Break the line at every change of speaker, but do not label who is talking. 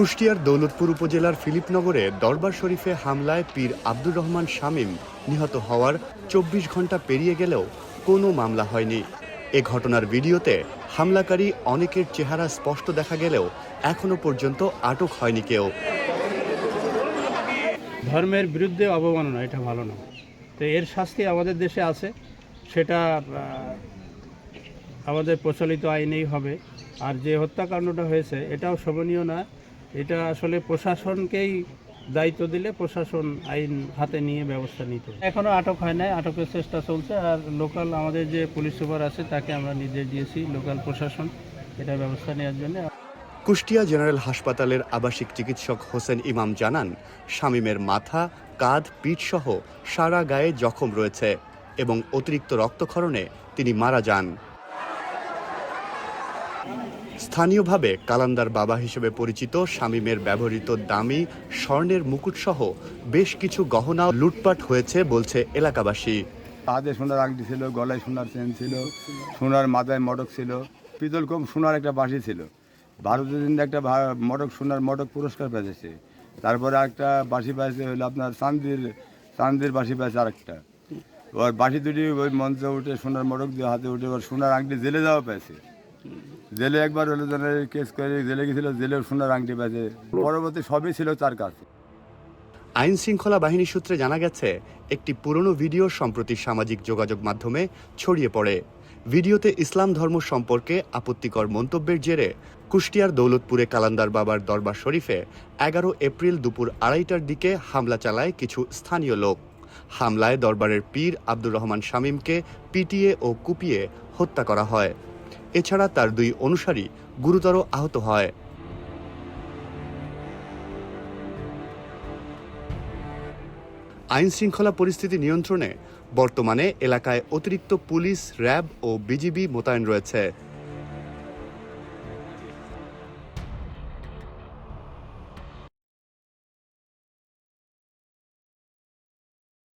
কুষ্টিয়ার দৌলতপুর উপজেলার ফিলিপনগরে দরবার শরীফে হামলায় পীর আব্দুর রহমান শামীম নিহত হওয়ার ২৪ ঘন্টা পেরিয়ে গেলেও কোনো মামলা হয়নি। এ ঘটনার ভিডিওতে হামলাকারী অনেকের চেহারা স্পষ্ট দেখা গেলেও এখনো পর্যন্ত আটক হয়নি কেউ।
ধর্মের বিরুদ্ধে অবমাননা, এটা ভালো না। তো এর শাস্তি আমাদের দেশে আছে, সেটা আমাদের প্রচলিত আইনেই হবে। আর যে হত্যাকাণ্ডটা হয়েছে এটাও শোভনীয় না। এটা আসলে প্রশাসনকেই দায়িত্ব দিলে প্রশাসন আইন হাতে নিয়ে ব্যবস্থা নিত। এখনও আটক হয় নাই, আটকের চেষ্টা চলছে। আর লোকাল আমাদের যে পুলিশ সুপার আছে তাকে আমরা নির্দেশ দিয়েছি, লোকাল প্রশাসন এটা ব্যবস্থা নেওয়ার জন্য।
কুষ্টিয়া জেনারেল হাসপাতালের আবাসিক চিকিৎসক হোসেন ইমাম জানান, শামীমের মাথা, কাঁধ, পিঠ সহ সারা গায়ে জখম রয়েছে এবং অতিরিক্ত রক্তক্ষরণে তিনি মারা যান। স্থানীয়ভাবে কালান্দার বাবা হিসেবে পরিচিত শামীমের ব্যবহৃত দামি স্বর্ণের মুকুটসহ বেশ কিছু গহনা লুটপাট হয়েছে বলছে এলাকাবাসী।
হাতে সোনার আংটি ছিল, গলায় সোনার চেন ছিল, সোনার মাথায় মটক ছিল, পিতল কম সোনার একটা বাঁশি ছিল। ভারতের দিন একটা সোনার মটক পুরস্কার পেয়েছে। তারপরে একটা বাঁশি পেয়েছে হলো আপনার চান্দির বাঁশি পেয়েছে আরেকটা। ওর বাঁশি দুটি ওই মঞ্চে উঠে সোনার মটক দিয়ে হাতে উঠে ওর সোনার আংটি জেলে যাওয়া পেয়েছে। জেলে একবার হলো কেস করে জেলে গেছিল, জেলেও সোনার আংটি পেয়েছে। পরবর্তী সবই ছিল তার কাছে।
আইন শৃঙ্খলা বাহিনী সূত্রে জানা গেছে, একটি পুরনো ভিডিও সম্প্রতি সামাজিক যোগাযোগ মাধ্যমে ছড়িয়ে পড়ে। ভিডিওতে ইসলাম ধর্ম সম্পর্কে আপত্তিকর মন্তব্যের জেরে কুষ্টিয়ার দৌলতপুরে কালান্দার বাবার দরবার শরীফে ১১ এপ্রিল দুপুর ২:৩০টার দিকে হামলা চালায় কিছু স্থানীয় লোক। হামলায় দরবারের পীর আব্দুর রহমান শামীমকে পিটিয়ে ও কুপিয়ে হত্যা করা হয়। এছাড়া তার ২ অনুসারী গুরুতর আহত হয়। আইন শৃঙ্খলা পরিস্থিতি নিয়ন্ত্রণে বর্তমানে এলাকায় অতিরিক্ত পুলিশ, র্যাব ও বিজিবি মোতায়েন রয়েছে।